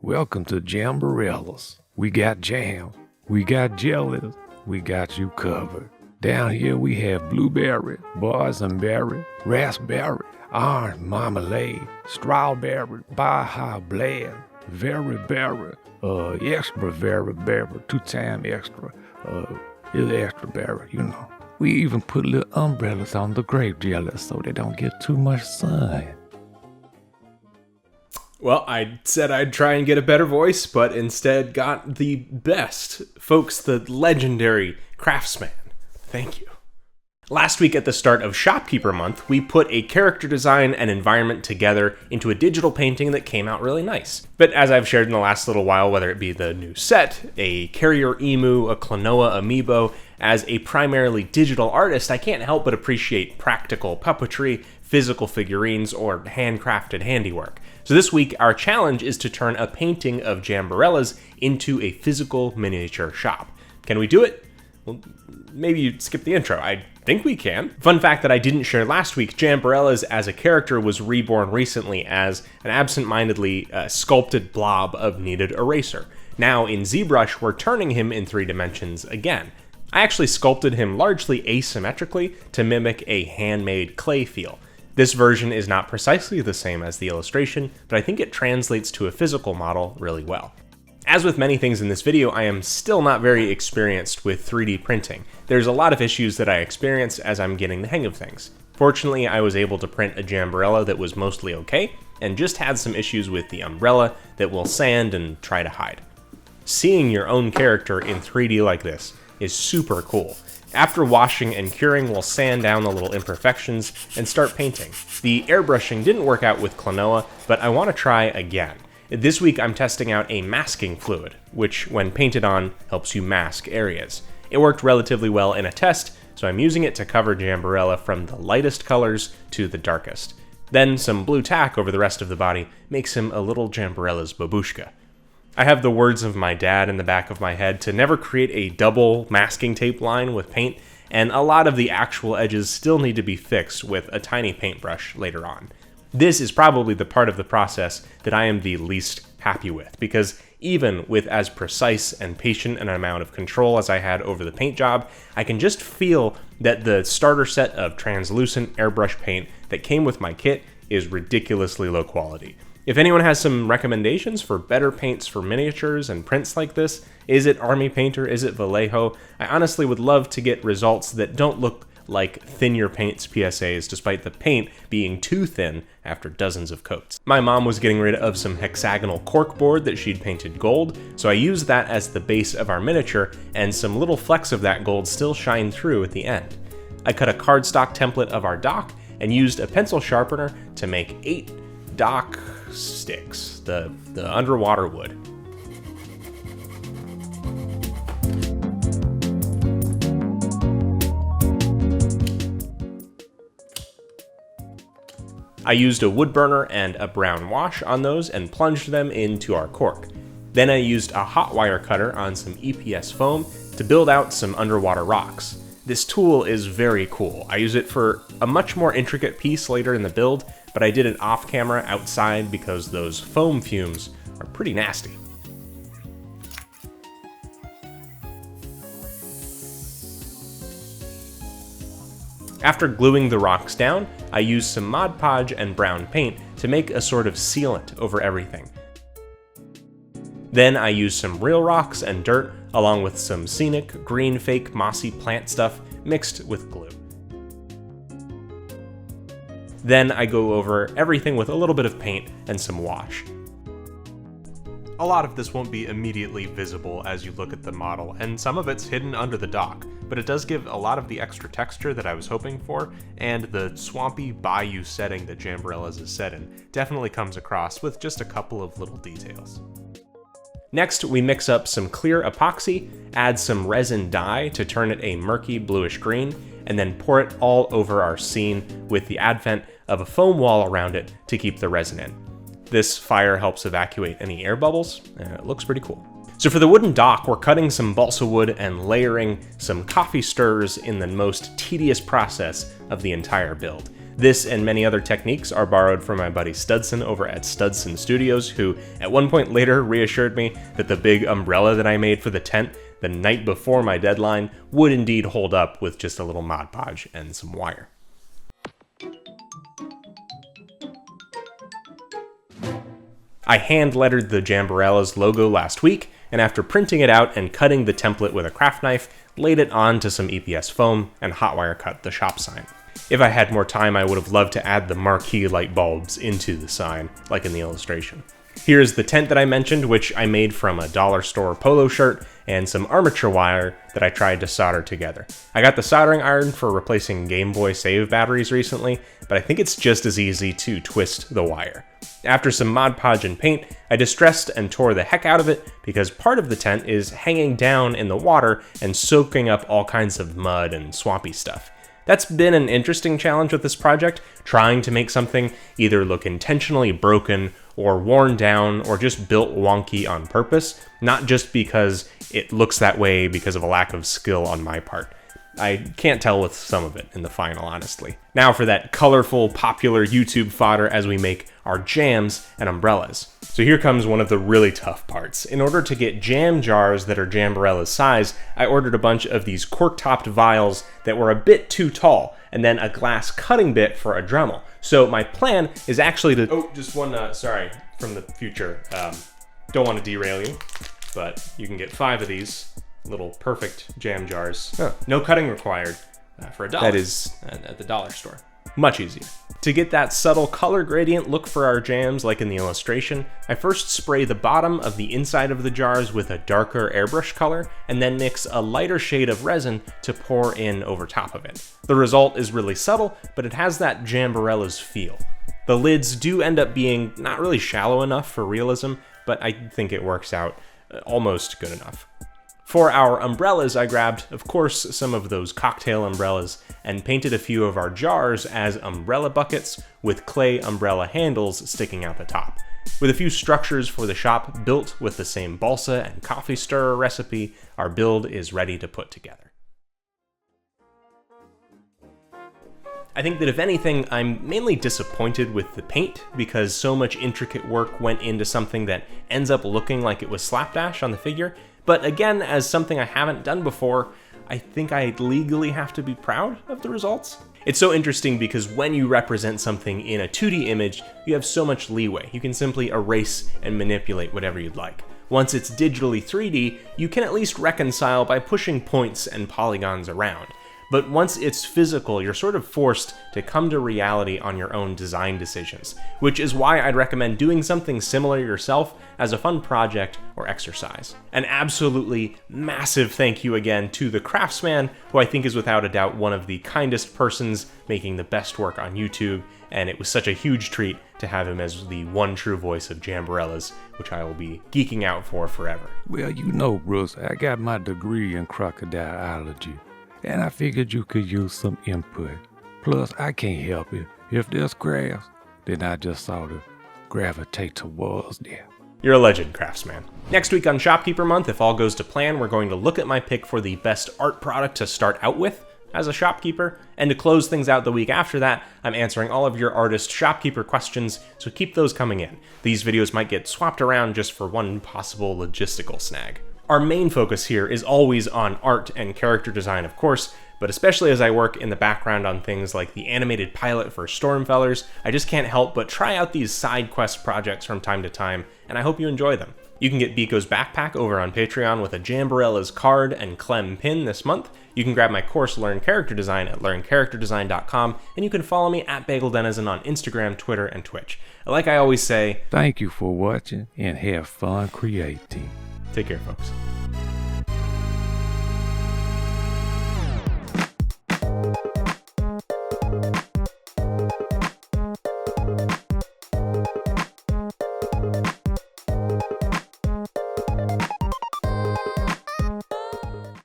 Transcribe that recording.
Welcome to Jamberellas. We got jam, we got jellies, we got you covered. Down here we have blueberry, boysenberry, raspberry, orange marmalade, strawberry, baja blend, very berry, extra very berry, 2 times extra, is extra berry, you know. We even put little umbrellas on the grape jelly so they don't get too much sun. Well, I said I'd try and get a better voice, but instead got the best. Folks, the legendary Craftsman. Thank you. Last week at the start of Shopkeeper Month, we put a character design and environment together into a digital painting that came out really nice. But as I've shared in the last little while, whether it be the new set, a carrier emu, a Klonoa amiibo, as a primarily digital artist, I can't help but appreciate practical puppetry, physical figurines, or handcrafted handiwork. So this week, our challenge is to turn a painting of Jamberellas into a physical miniature shop. Can we do it? Well, maybe you skip the intro. I think we can. Fun fact that I didn't share last week, Jamberellas as a character was reborn recently as an absent-mindedly sculpted blob of kneaded eraser. Now in ZBrush, we're turning him in 3 dimensions again. I actually sculpted him largely asymmetrically to mimic a handmade clay feel. This version is not precisely the same as the illustration, but I think it translates to a physical model really well. As with many things in this video, I am still not very experienced with 3D printing. There's a lot of issues that I experience as I'm getting the hang of things. Fortunately, I was able to print a Jamberella that was mostly okay, and just had some issues with the umbrella that will sand and try to hide. Seeing your own character in 3D like this is super cool. After washing and curing, we'll sand down the little imperfections and start painting. The airbrushing didn't work out with Klonoa, but I want to try again. This week I'm testing out a masking fluid, which when painted on helps you mask areas. It worked relatively well in a test, so I'm using it to cover Jamberella from the lightest colors to the darkest. Then some blue tack over the rest of the body makes him a little Jamberella's babushka. I have the words of my dad in the back of my head to never create a double masking tape line with paint, and a lot of the actual edges still need to be fixed with a tiny paintbrush later on. This is probably the part of the process that I am the least happy with, because even with as precise and patient an amount of control as I had over the paint job, I can just feel that the starter set of translucent airbrush paint that came with my kit is ridiculously low quality. If anyone has some recommendations for better paints for miniatures and prints like this, is it Army Painter, is it Vallejo? I honestly would love to get results that don't look like Thin Your Paints PSAs, despite the paint being too thin after dozens of coats. My mom was getting rid of some hexagonal corkboard that she'd painted gold, so I used that as the base of our miniature, and some little flecks of that gold still shine through at the end. I cut a cardstock template of our dock and used a pencil sharpener to make 8 dock sticks, the underwater wood. I used a wood burner and a brown wash on those and plunged them into our cork. Then I used a hot wire cutter on some EPS foam to build out some underwater rocks. This tool is very cool. I use it for a much more intricate piece later in the build, but I did it off camera outside because those foam fumes are pretty nasty. After gluing the rocks down, I used some Mod Podge and brown paint to make a sort of sealant over everything. Then I used some real rocks and dirt along with some scenic, green, fake, mossy plant stuff mixed with glue. Then I go over everything with a little bit of paint and some wash. A lot of this won't be immediately visible as you look at the model, and some of it's hidden under the dock, but it does give a lot of the extra texture that I was hoping for, and the swampy bayou setting that Jamberellas is set in definitely comes across with just a couple of little details. Next, we mix up some clear epoxy, add some resin dye to turn it a murky bluish green, and then pour it all over our scene with the advent of a foam wall around it to keep the resin in. This fire helps evacuate any air bubbles, and it looks pretty cool. So for the wooden dock, we're cutting some balsa wood and layering some coffee stirrers in the most tedious process of the entire build. This and many other techniques are borrowed from my buddy Studson over at Studson Studios, who at one point later reassured me that the big umbrella that I made for the tent the night before my deadline would indeed hold up with just a little Mod Podge and some wire. I hand-lettered the Jamberella's logo last week, and after printing it out and cutting the template with a craft knife, laid it onto some EPS foam and hotwire cut the shop sign. If I had more time, I would have loved to add the marquee light bulbs into the sign, like in the illustration. Here's the tent that I mentioned, which I made from a dollar store polo shirt and some armature wire that I tried to solder together. I got the soldering iron for replacing Game Boy save batteries recently, but I think it's just as easy to twist the wire. After some Mod Podge and paint, I distressed and tore the heck out of it because part of the tent is hanging down in the water and soaking up all kinds of mud and swampy stuff. That's been an interesting challenge with this project, trying to make something either look intentionally broken or worn down or just built wonky on purpose, not just because it looks that way because of a lack of skill on my part. I can't tell with some of it in the final, honestly. Now for that colorful, popular YouTube fodder as we make our jams and umbrellas. So here comes one of the really tough parts. In order to get jam jars that are Jamberella's size, I ordered a bunch of these cork-topped vials that were a bit too tall, and then a glass cutting bit for a Dremel. So my plan is actually to... Oh, just one, sorry, from the future. Don't want to derail you, but you can get 5 of these little perfect jam jars. Huh. No cutting required for $1. That is at the dollar store. Much easier. To get that subtle color gradient look for our jams like in the illustration, I first spray the bottom of the inside of the jars with a darker airbrush color, and then mix a lighter shade of resin to pour in over top of it. The result is really subtle, but it has that Jamberella's feel. The lids do end up being not really shallow enough for realism, but I think it works out almost good enough. For our umbrellas, I grabbed, of course, some of those cocktail umbrellas and painted a few of our jars as umbrella buckets with clay umbrella handles sticking out the top. With a few structures for the shop built with the same balsa and coffee stirrer recipe, our build is ready to put together. I think that if anything, I'm mainly disappointed with the paint because so much intricate work went into something that ends up looking like it was slapdash on the figure. But again, as something I haven't done before, I think I legally have to be proud of the results. It's so interesting because when you represent something in a 2D image, you have so much leeway. You can simply erase and manipulate whatever you'd like. Once it's digitally 3D, you can at least reconcile by pushing points and polygons around. But once it's physical, you're sort of forced to come to reality on your own design decisions, which is why I'd recommend doing something similar yourself as a fun project or exercise. An absolutely massive thank you again to TheCrafsMan, who I think is without a doubt one of the kindest persons making the best work on YouTube, and it was such a huge treat to have him as the one true voice of Jamberella's, which I will be geeking out for forever. Well, you know, Brookes, I got my degree in crocodileology, and I figured you could use some input. Plus, I can't help it. If there's crafts, then I just sort of gravitate towards them. You're a legend, Craftsman. Next week on Shopkeeper Month, if all goes to plan, we're going to look at my pick for the best art product to start out with as a shopkeeper, and to close things out the week after that, I'm answering all of your artist shopkeeper questions, so keep those coming in. These videos might get swapped around just for one possible logistical snag. Our main focus here is always on art and character design, of course, but especially as I work in the background on things like the animated pilot for Stormfellers, I just can't help but try out these side quest projects from time to time, and I hope you enjoy them. You can get Biko's backpack over on Patreon with a Jamberella's card and Clem pin this month. You can grab my course Learn Character Design at learncharacterdesign.com, and you can follow me at BagelDenizen on Instagram, Twitter, and Twitch. Like I always say, thank you for watching and have fun creating. Take care, folks.